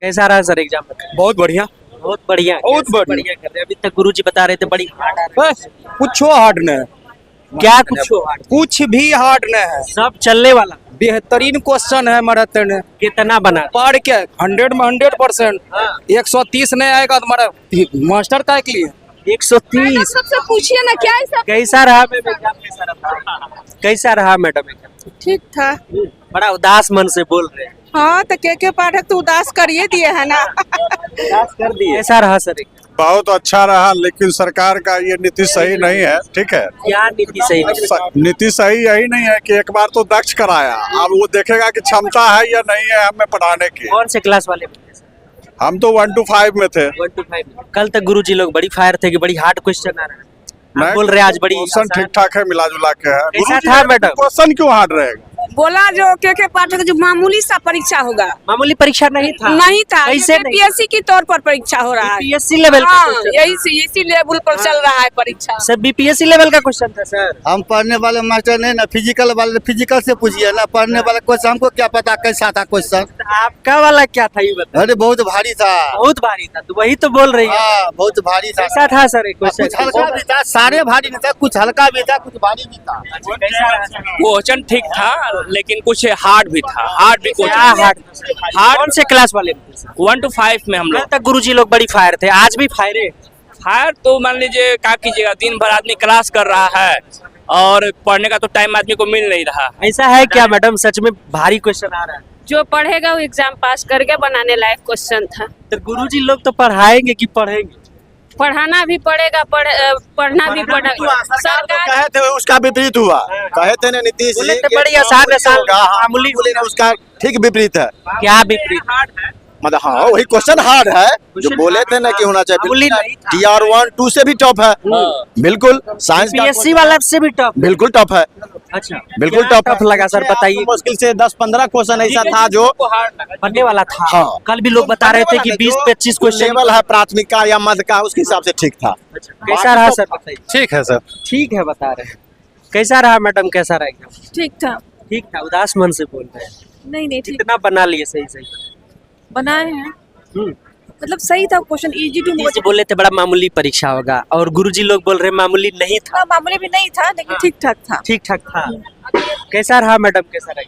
कैसा रहा sir exam में? बहुत बढ़िया। बहुत बढ़िया। बहुत कैसे बढ़िया। बढ़िया कर रहे हैं? अभी तक गुरुजी बता रहे थे बड़ी हार्ड आ रही बस कुछ हार्ड न है, है। क्या कुछ हार्ड? कुछ भी हार्ड न है। सब चलने वाला। बेहतरीन क्वेश्चन है मराठन है। कितना बना? पढ़ के 100 में 100%। हाँ। 130 नहीं आएगा तो हमारा मास्टर का के लिए 130। सबसे पूछिए ना क्या ऐसा। कैसा रहा मैम एग्जाम? कैसा रहा? कैसा रहा मैडम एग्जाम? ठीक था। बड़ा उदास मन से बोल रहे हैं। हाँ तो के पाठक तो उदास करिए दिए है ना। उदास कर दिए। कैसा रहा सर एग्जाम? बहुत अच्छा रहा, लेकिन सरकार का ये नीति सही नहीं है। ठीक है, क्या नीति सही नहीं? नीति सही यही नहीं है कि एक बार तो दक्ष कराया, अब वो देखेगा कि क्षमता है या नहीं है हमें पढ़ाने की। कौन से क्लास वाले बच्चे सर? हम तो 1 to 5 में थे। 1 to 5। कल तक गुरुजी लोग बड़ी फायर थे कि बड़ी हार्ड क्वेश्चन आ रहा है। आप नहीं, बोल रहे हैं आज बड़ी क्वेश्चन आसान। ठीक ठाक है, मिला जुला के है। कैसा गुरुजी था ने मैडम? क्वेश्चन क्यों हार्ड रहेगा? बोला जो के पाठक जो मामूली सा परीक्षा होगा। मामूली परीक्षा नहीं था। नहीं था। कैसे नहीं? बीपीएससी की तौर पर परीक्षा हो रहा है। बीपीएससी लेवल का हाँ, क्वेश्चन। यही से इसी लेवल पर चल रहा है परीक्षा। सर बीपीएससी लेवल का क्वेश्चन था सर। हम पढ़ने वाले मास्टर नहीं ना, फिजिकल वाले फिजिकल से पूछिए ना। पढ़ने वाला क्वेश्चन हमको क्या पता कैसा था क्वेश्चन। आपका वाला क्या था ये बताओ? अरे बहुत भारी था। बहुत भारी था तो वही तो बोल रही है। हाँ बहुत भारी था। कैसा था सर कुछ हल्का क्वेश्चन? भी था, सारे भारी नहीं था, कुछ हल्का भी था, कुछ भारी भी था। क्वेश्चन ठीक था लेकिन कुछ हार्ड भी था। हार्ड भी क्या हार्ड? कौन से क्लास वाले? 1 to 5 में हम कल लोग। तक गुरुजी लोग बड़ी फायर थे, आज भी फायर है। फायर तो मान लीजिए क्या कीजिएगा, दिन भर आदमी क्लास कर रहा है और पढ़ने का तो टाइम आदमी को मिल नहीं रहा। ऐसा है क्या मैडम? सच में भारी क्वेश्चन आ रहा है? जो पढ़ेगा वो एग्जाम पास करके बनाने लायक क्वेश्चन था। तो गुरुजी लोग तो पढ़ाएंगे कि पढ़ेंगे? पढ़ाना भी पड़ेगा, पढ़ना भी पड़ेगा। सरकार कहे थे उसका विपरीत हुआ। कहे थे ना नीतीश बोले जी तो कि बड़ी आसान आसान मामूली बोले ना, उसका ठीक विपरीत है। क्या विपरीत? मतलब हाँ वही क्वेश्चन हार्ड है जो बोले थे ना कि होना मामूली चाहिए। नहीं था। टीआर 1 2 से भी टफ है। बिल्कुल साइंस का बीपीएससी वाला से भी टफ। बिल्कुल टफ है। अच्छा बिल्कुल क्या टफ टफ लगा सर बताइए। मुश्किल से 10-15 क्वेश्चन ऐसा था जो पढ़ने वाला था। हाँ। कल भी लोग बता रहे थे कि 20-25 क्वेश्चन। लेवल है प्राथमिक का या मध्य का, उसके हिसाब से ठीक था। कैसा रहा सर बताइए? ठीक है सर। ठीक है बता रहे हैं। कैसा रहा मैडम? कैसा रहा एग्जाम? ठीक था। ठीक था। उदास मन से बोल रहे हैं। नहीं नहीं ठीक कितना बना लिए सही सही? बनाए हैं। हम्म। मतलब सही था क्वेश्चन, इजी टू गुरुजी बोले थे बड़ा मामूली परीक्षा होगा और गुरुजी लोग बोल रहे मामूली नहीं था। मामूली भी नहीं था लेकिन ठीक ठाक था। ठीक ठाक था। कैसा रहा मैडम? कैसा रहा?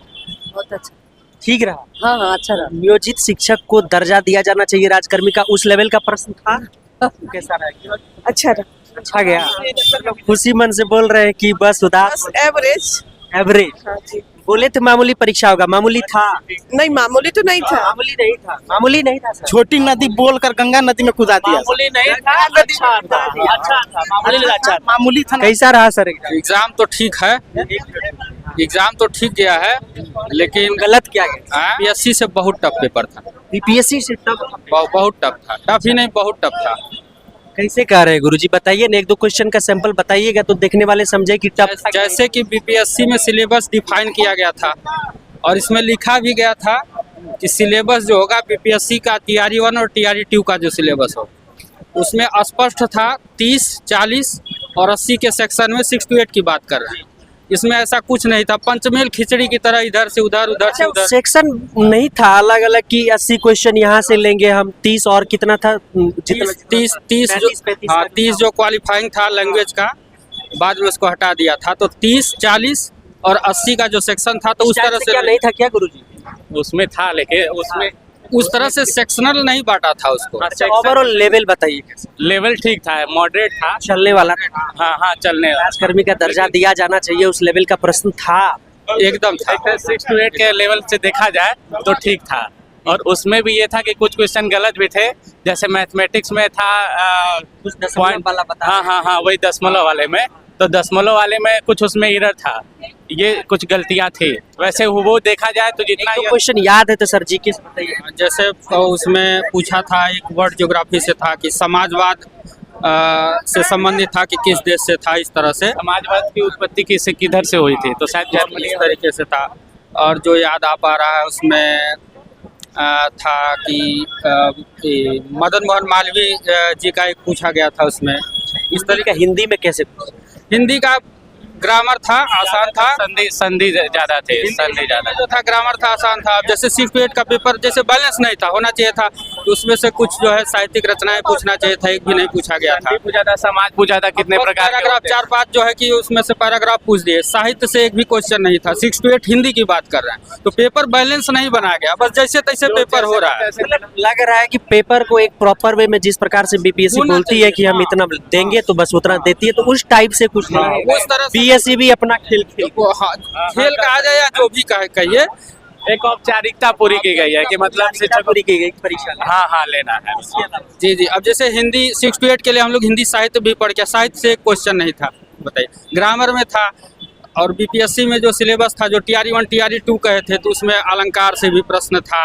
बहुत अच्छा। ठीक रहा। हाँ हाँ अच्छा रहा। नियोजित शिक्षक को दर्जा दिया जाना चाहिए राजकर्मी का, उस लेवल का प्रश्न था। कैसा रहा? अच्छा रहा। अच्छा गया। खुशी मन से बोल रहे हैं कि बस उदास एवरेज। एवरेज। हाँ जी। बोले थे मामूली परीक्षा होगा, मामूली था? नहीं मामूली तो नहीं था। मामूली नहीं था। मामूली नहीं था सर। छोटी नदी बोलकर गंगा नदी में कूदा दिया। मामूली नहीं था, अच्छा था। अच्छा था, मामूली अच्छा था। मामूली था। कैसा रहा सर एग्जाम? एग्जाम तो ठीक है, एग्जाम तो ठीक गया है, लेकिन गलत क्या गया? बीपीएससी से बहुत टफ पेपर था। बीपीएससी से टफ? बहुत टफ था। टफ ही नहीं, बहुत टफ था। कैसे कह रहे हैं गुरुजी? बताइए ना, 1-2 क्वेश्चन का सैंपल बताइएगा तो देखने वाले समझे कि टफ था। जैसे कि बीपीएससी में सिलेबस डिफाइन किया गया था और इसमें लिखा भी गया था कि सिलेबस जो होगा बीपीएससी का TRE 1 और TRE 2 का जो सिलेबस हो उसमें स्पष्ट था 30, 40 और 80 के सेक्शन में 6 to 8 की बात कर रहे हैं। इसमें ऐसा कुछ नहीं था, पंचमेल खिचड़ी की तरह इधर से उधर, उधर से उधर। सेक्शन नहीं था अलग अलग की 80 क्वेश्चन यहाँ से लेंगे हम, 30 और कितना था? 30 जो 35 हाँ 30 जो क्वालिफाइंग था लैंग्वेज का, बाद में उसको हटा दिया था। तो 30, 40 और 80 का जो सेक्शन था तो उस तरह से क्या नहीं था क्या गुरुजी? उसमें था, लेकिन उसमें उस तरह से सेक्शनल नहीं बांटा था उसको। अच्छा ओवरऑल लेवल बताइए कैसे? लेवल ठीक था, मॉडरेट था, चलने वाला था। हाँ हाँ चलने वाला। राजकर्मी का दर्जा दिया जाना चाहिए, उस लेवल का प्रश्न था। एकदम था। 6 to 8 के लेवल से देखा जाए तो ठीक था। और उसमें भी ये था कि कुछ क्वेश्चन गलत भी थे, जैसे मैथमेटिक्स में था कुछ दशमलव वाला बता। हाँ वही दशमलव वाले में, तो दशमलव वाले में कुछ उसमें एरर था, ये कुछ गलतियां थी। वैसे वो देखा जाए तो जितना क्वेश्चन याद है तो सर जी के बताइए। जैसे उसमें पूछा था, एक वर्ड ज्योग्राफी से था कि समाजवाद से संबंधित था कि किस देश से था, इस तरह से समाजवाद की उत्पत्ति किधर से हुई थी, तो शायद जर्मनी इस तरीके से था। और जो याद आ पा रहा है उसमें था कि मदन मोहन मालवीय जी का एक पूछा गया था उसमें। इस तरीके हिंदी में कैसे? हिंदी का ग्रामर था आसान था, संधि संधि ज्यादा थे, संधि ज्यादा। जो था ग्रामर था आसान था। अब जैसे 6 का पेपर जैसे बैलेंस नहीं था, होना चाहिए था, तो उसमें से कुछ जो है साहित्यिक रचनाएं पूछना चाहिए था, एक भी नहीं पूछा गया था। पूछा था, समाज पूछा था, कितने और प्रकार के पैराग्राफ होते हैं? 4-5 जो है कि उसमें से पैराग्राफ पूछ दिए। साहित्य से एक भी क्वेश्चन नहीं था। 6 to 8 हिंदी की बात कर रहे हैं, तो पेपर बैलेंस नहीं बना गया, बस जैसे तैसे पेपर हो रहा है। लग रहा है कि पेपर को एक प्रॉपर वे में जिस प्रकार से बीपीएससी होना बोलती है चाहिए, कि हम हाँ। इतना देंगे तो बस उतना देती है, तो उस टाइप से कुछ नहीं है। उस तरह से बीएससी भी अपना खेल खेल हाँ, खेल कहा जाए या जो भी कहिए, एक औपचारिकता पूरी की गई है कि मतलब शिक्षक पूरी की गई परीक्षा। हाँ हाँ लेना है। जी जी। अब जैसे हिंदी 6 to 8 के लिए हम लोग हिंदी साहित्य भी पढ़ के, साहित्य से एक क्वेश्चन नहीं था, बताइए। ग्रामर में था, और बीपीएससी में जो सिलेबस था, जो TRE 1 TRE 2 कहे थे, तो उसमें अलंकार से भी प्रश्न था,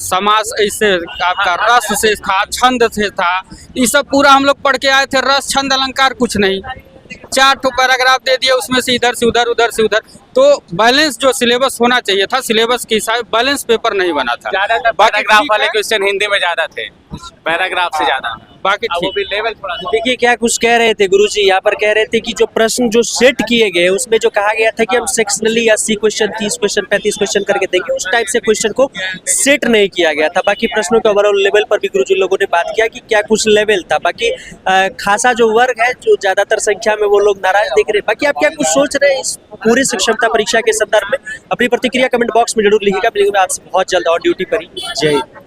समास ऐसे आपका रस से था, छंद से था, ये सब पूरा हम लोग पढ़ के आए थे। रस छंद अलंकार कुछ नहीं, 4 पैराग्राफ दे दिए, उसमें से इधर से उधर, उधर से उधर। तो बैलेंस जो सिलेबस होना चाहिए था, सिलेबस के हिसाब बैलेंस पेपर नहीं बना था। ज्यादातर पैराग्राफ वाले क्वेश्चन हिंदी में ज्यादा थे, पैराग्राफ से ज्यादा। बाकी अब वो ठीक। भी लेवल थोड़ा सा। देखिए क्या कुछ कह रहे थे गुरुजी, यहाँ पर कह रहे थे कि जो प्रश्न जो सेट किए गए उसमें जो कहा गया था कि हम सेक्शनली 80 क्वेश्चन, 30 क्वेश्चन, 35 क्वेश्चन करके देंगे, उस टाइप से क्वेश्चन को सेट नहीं किया गया था। बाकी प्रश्नों के ओवरऑल लेवल पर भी गुरुजी लोगों ने बात किया कि क्या कुछ लेवल था। बाकी खासा जो वर्ग है, जो ज्यादातर संख्या में वो लोग नाराज दिख रहे हैं। बाकी आप क्या कुछ सोच रहे हैं इस पूरी सक्षमता परीक्षा के संदर्भ में? अपनी प्रतिक्रिया कमेंट बॉक्स में जरूर लिखिएगा। मिलेंगे आपसे बहुत जल्द और ड्यूटी पर ही। जय हिंद।